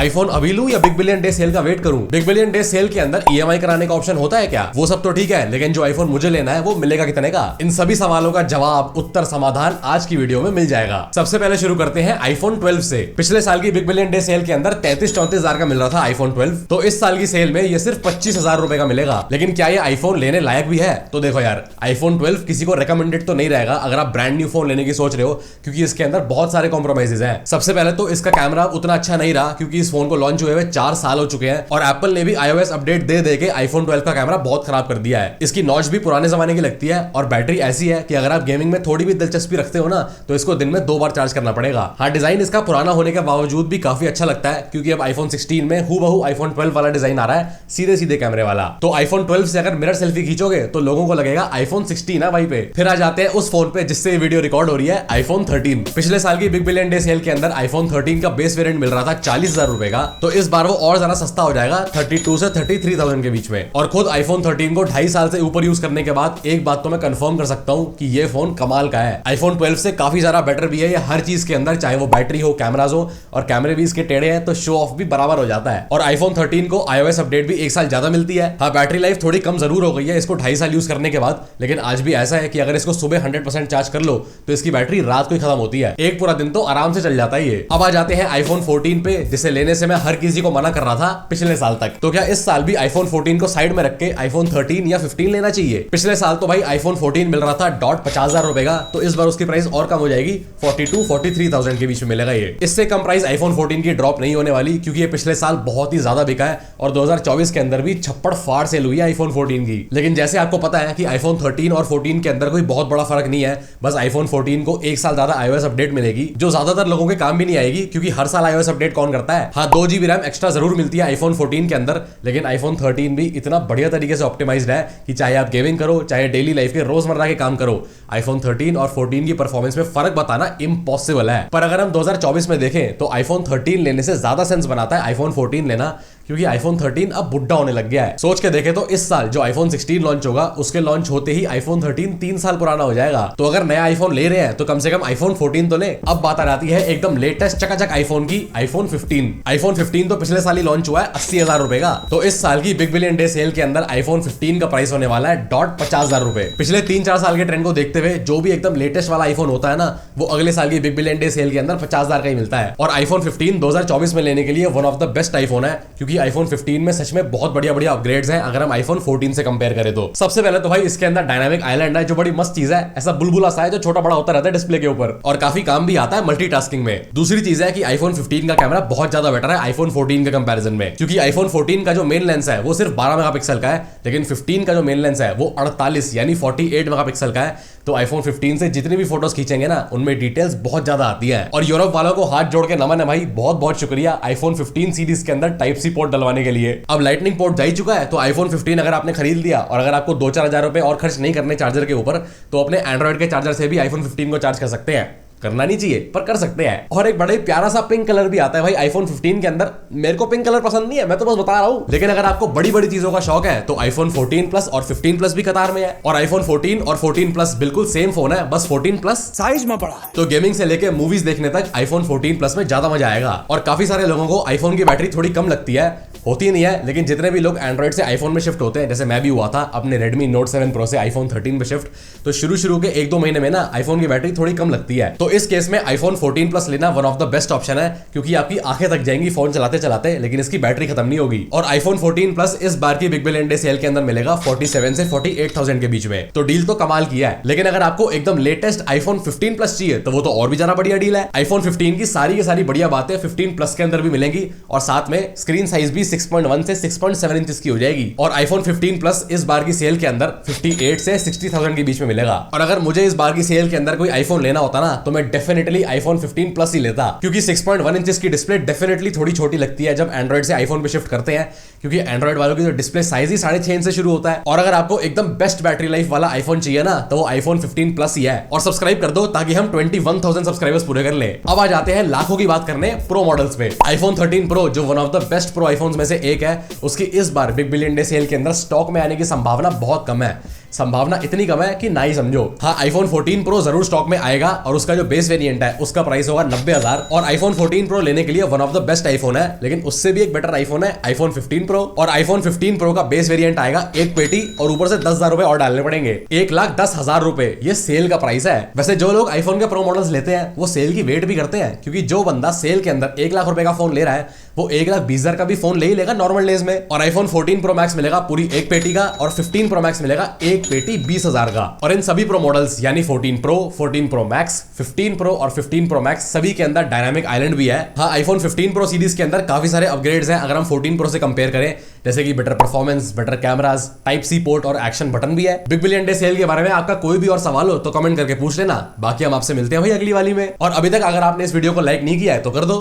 IPhone अभी लूं या बिग बिलियन डे सेल का वेट करूं? बिग बिलियन डे सेल के अंदर ईएमआई कराने का ऑप्शन होता है क्या? वो सब तो ठीक है, लेकिन जो आईफोन मुझे लेना है वो मिलेगा कितने का? इन सभी सवालों का जवाब, उत्तर, समाधान आज की वीडियो में मिल जाएगा। सबसे पहले शुरू करते हैं आईफोन 12 से। पिछले साल की बिग बिलियन डे सेल के अंदर 33-34 हजार का मिल रहा था आईफोन 12, तो इस साल की सेल में ये सिर्फ 25,000 रुपए का मिलेगा। लेकिन क्या ये आईफोन लेने लायक भी है? तो देखो यार, आईफोन 12 किसी को रिकमेंडेड तो नहीं रहेगा अगर आप ब्रांड न्यू फोन लेने की सोच रहे हो, क्योंकि इसके अंदर बहुत सारे कॉम्प्रोमाइजेज हैं। सबसे पहले तो इसका कैमरा उतना अच्छा नहीं रहा, क्योंकि इस फोन को लॉन्च हुए 4 साल हो चुके हैं और एप्पल ने भी iOS अपडेट दे दे के आईफोन 12 का कैमरा बहुत खराब कर दिया है। इसकी नॉच भी पुराने जमाने की लगती है और बैटरी ऐसी है कि अगर आप गेमिंग में थोड़ी भी दिलचस्पी रखते हो ना, तो इसको दिन में 2 बार चार्ज करना पड़ेगा। हाँ, डिजाइन इसका पुराना होने के बावजूद भी काफी अच्छा लगता है, क्योंकि अब आईफोन 16 में हूबहू आईफोन 12 वाला डिजाइन आ रहा है, सीधे सीधे कैमरे वाला। तो आईफोन 12 से अगर मिरर सेल्फी खींचोगे तो लोगों को लगेगा आईफोन 16 है भाई पे। फिर आ जाते हैं उस फोन पे जिससे वीडियो रिकॉर्ड हो रही है, आईफोन 13। पिछले साल की बिग बिलियन डे सेल के अंदर आईफोन 13 का बेस वेरिएंट मिल रहा था 40,000 रुपए का, तो इस बार वो और ज्यादा सस्ता हो जाएगा 32 से 33,000 के बीच में। और खुद आईफोन 13 को 2.5 साल से ऊपर यूज करने के बाद एक बात तो मैं कंफर्म कर सकता हूं कि ये फोन कमाल का है। आईफोन 12 से काफी ज्यादा बेटर भी है ये हर चीज के अंदर, चाहे वो बैटरी हो, कैमराज हो, और कैमरे भी इसके टेढ़े हैं तो शो ऑफ भी बराबर हो जाता है। और आईफोन 13 को iOS अपडेट भी 1 साल ज्यादा मिलती है। हाँ, बैटरी लाइफ थोड़ी कम जरूर हो गई है इसको 2.5 साल यूज करने के बाद, लेकिन आज भी ऐसा है कि अगर इसको सुबह 100% चार्ज कर लो तो इसकी बैटरी रात को ही खत्म होती है। एक पूरा दिन तो आराम से चल जाता है ये। अब आ जाते हैं आईफोन 14 पे, जिसे लेने से मैं हर किसी को मना कर रहा था पिछले साल तक। तो क्या इस साल भी आईफोन 14 को साइड में रख के आईफोन 13 या 15 लेना चाहिए? पिछले साल तो भाई आईफोन 14 मिल रहा था 50,000 रुपए का, तो इस बार उसकी प्राइस और कम हो जाएगी, 42-43,000 के बीच में मिलेगा ये। इससे कम प्राइस आईफोन 14 की ड्रॉप नहीं होने वाली, क्योंकि ये पिछले साल बहुत ही ज्यादा बिका है और 2024 के अंदर भी छप्पड़ फाड़ सेल हुई है आईफोन 14 की। लेकिन जैसे आपको पता है कि आईफोन 13 और 14 के अंदर कोई बहुत बड़ा फर्क नहीं है, बस आईफोन 14 को 1 साल ज्यादा iOS अपडेट मिलेगी, जो ज्यादातर लोगों के काम भी नहीं आएगी, क्योंकि हर साल iOS अपडेट कौन करता है। हाँ, 2 GB रैम एक्स्ट्रा जरूर मिलती है आईफोन 14 के अंदर, लेकिन आईफोन 13 भी इतना बढ़िया तरीके से ऑप्टिमाइज्ड है कि चाहे आप गेमिंग करो, चाहे डेली लाइफ के रोजमर्रा के काम करो, आईफोन 13 और 14 की परफॉर्मेंस में फर्क बताना इम्पॉसिबल है। पर अगर हम 2024 में देखें तो आईफोन 13 लेने से ज्यादा सेंस बनाता है आईफोन 14 लेना, क्योंकि आईफोन 13 अब बुढ़ा होने लग गया है। सोच के देखें तो इस साल जो आईफोन 16 लॉन्च होगा, उसके लॉन्च होते ही आईफोन 13 3 साल पुराना हो जाएगा। तो अगर नया आईफोन ले रहे हैं तो कम से कम आईफोन 14 तो ले। अब बात आ जाती है एकदम लेटेस्ट चकाचक आईफोन की, आईफोन 15। आईफोन 15 तो पिछले साल ही लॉन्च हुआ है 80,000 रुपए का, तो इस साल की बिग बिलियन डे सेल के अंदर आईफोन 15 का प्राइस होने वाला है 50,000 रुपए। पिछले 3-4 साल के ट्रेंड को देखते हुए जो भी एकदम लेटेस्ट वाला आईफोन होता है ना, वो अगले साल की बिग बिलियन डे सेल के अंदर 50,000 का ही मिलता है। और आईफोन 15 2024 में लेने के लिए one of the best iPhone है, क्योंकि आईफोन 15 में सच में बहुत बढ़िया बढ़िया अपग्रेड्स हैं अगर हम आईफोन 14 से कंपेयर करें तो। सबसे पहले तो भाई इसके अंदर डायनामिक आइलैंड है, जो बड़ी मस्त चीज है, ऐसा बुलबुला सा है जो छोटा बड़ा होता रहता है डिस्प्ले के ऊपर, और काफी काम भी आता है मल्टीटास्किंग में। दूसरी चीज है कि आईफोन 15 का कैमरा बहुत ज्यादा बेटर है आईफोन 14 के कंपैरिजन में, क्योंकि आईफोन 14 का जो मेन लेंस है वो सिर्फ 12 मेगापिक्सल का है, लेकिन 15 का जो मेन लेंस है वो 48 यानी 48 मेगापिक्सल का है। तो आईफोन 15 से जितनी भी फोटोज खींचेंगे ना, उनमें डिटेल्स बहुत ज्यादा आती है। और यूरोप वालों को हाथ जोड़ के नमन है भाई, बहुत बहुत शुक्रिया आईफोन 15 सीरीज के अंदर टाइप सी पोर्ट डलवाने के लिए। अब लाइटनिंग पोर्ट जा ही चुका है, तो आईफोन 15 अगर आपने खरीद लिया और अगर आपको 2-4 हजार रुपए और खर्च नहीं करने चार्जर के ऊपर, तो अपने एंड्रॉइड के चार्जर से भी आईफोन 15 को चार्ज कर सकते हैं। करना नहीं चाहिए पर कर सकते हैं। और एक बड़ा ही प्यारा सा पिंक कलर भी आता है भाई आईफोन 15 के अंदर। मेरे को पिंक कलर पसंद नहीं है, मैं तो बस बता रहा हूं, लेकिन अगर आपको बड़ी बड़ी चीजों का शौक है तो आईफोन 14 प्लस और 15 प्लस भी कतार में है। और आईफोन 14 और 14 प्लस बिल्कुल सेम फोन है, बस 14 प्लस साइज में बड़ा है। तो गेमिंग से लेके मूवीज देखने तक आईफोन 14 प्लस में ज्यादा मजा आएगा। और काफी सारे लोगों को आईफोन की बैटरी थोड़ी कम लगती है, होती नहीं है, लेकिन जितने भी लोग एंड्रॉइड से आईफोन में शिफ्ट होते हैं, जैसे मैं भी हुआ था अपने Redmi Note 7 Pro से आईफोन 13 पे शिफ्ट, तो शुरू के 1-2 महीने में ना आईफोन की बैटरी थोड़ी कम लगती है। तो इस केस में आईफोन 14 प्लस लेना one of the best option है, क्योंकि आपकी आंखें थक जाएंगी फोन चलाते चलाते, लेकिन इसकी बैटरी खत्म नहीं होगी। और आईफोन 14 प्लस इस बार की बिग बिलियन डे सेल के अंदर मिलेगा 47 से 48,000 के बीच में, तो डील तो कमाल किया है। लेकिन अगर आपको एकदम लेटेस्ट आईफोन 15 प्लस चाहिए तो वो तो और भी ज्यादा बढ़िया डील है। आईफोन 15 की सारी की सारी बढ़िया बातें 15 प्लस के अंदर भी मिलेंगी, और साथ में स्क्रीन साइज भी 6.1 से 6.7 इंच की हो जाएगी। और आईफोन 15 प्लस इस बार की सेल के अंदर 58 से 60,000 के बीच में मिलेगा। और अगर मुझे इस बार की सेल के अंदर कोई आईफोन लेना होता ना, तो मैं डेफिनेटली आईफोन 15 प्लस ही लेता, क्योंकि 6.1 इंच की डिस्प्ले डेफिनेटली थोड़ी छोटी लगती है जब एंड्रॉइड से आईफोन पे शिफ्ट करते हैं, क्योंकि एंड्रॉइड वालों की जो डिस्प्ले साइज ही 6.5 इंच से शुरू होता है। और अगर आपको एकदम बेस्ट बैटरी लाइफ वाला आईफोन चाहिए ना, तो वो आईफोन 15 प्लस ही है। और सब्सक्राइब कर दो ताकि हम 21,000 सब्सक्राइबर्स पूरे कर ले। अब आ जाते हैं लाखों की बात करने प्रो मॉडल्स पे। आईफोन 13 प्रो जो one of the best pro iPhones में से एक है, उसकी इस बार बिग बिलियन डे सेल के अंदर स्टॉक में आने की संभावना बहुत कम है। संभावना इतनी कम है कि ना ही समझो। हाँ, आईफोन 14 प्रो जरूर स्टॉक में आएगा और उसका जो बेस वेरिएंट है उसका प्राइस होगा 90,000 और आईफोन 14 प्रो लेने के लिए one of the best iPhone है। लेकिन उससे भी एक बेटर आईफोन है आईफोन 15 प्रो और आईफोन 15 प्रो का बेस वेरिएंट आएगा एक पेटी और ऊपर से 10,000 रुपए और डालने पड़ेंगे। 1,10,000 रुपए ये सेल का प्राइस है। वैसे जो लोग आईफोन के प्रो मॉडल्स लेते हैं वो सेल की वेट भी करते हैं, क्योंकि जो बंदा सेल के अंदर 1 लाख रुपए का फोन ले रहा है वो 1,20,000 का भी फोन ले ही लेगा नॉर्मल डेज में। और आईफोन 14 प्रो मैक्स मिलेगा पूरी एक पेटी का और 15 प्रो मैक्स मिलेगा एक पेटी 20,000 का। और इन सभी प्रो मॉडल्स यानी 14 प्रो, 14 प्रो मैक्स, 15 प्रो और 15 प्रो मैक्स सभी के अंदर डायनामिक आइलैंड भी है। हाँ, आईफोन 15 प्रो सीरीज के अंदर काफी सारे अपग्रेड्स हैं अगर हम 14 प्रो से कंपेयर करें, जैसे कि better performance, better cameras, type C port और एक्शन बटन भी है। बिग बिलियन डे सेल के बारे में आपका कोई भी और सवाल हो तो कमेंट करके पूछ लेना। बाकी हम आपसे मिलते हैं भाई अगली वाली में। और अभी तक अगर आपने इस वीडियो को लाइक नहीं किया है तो कर दो।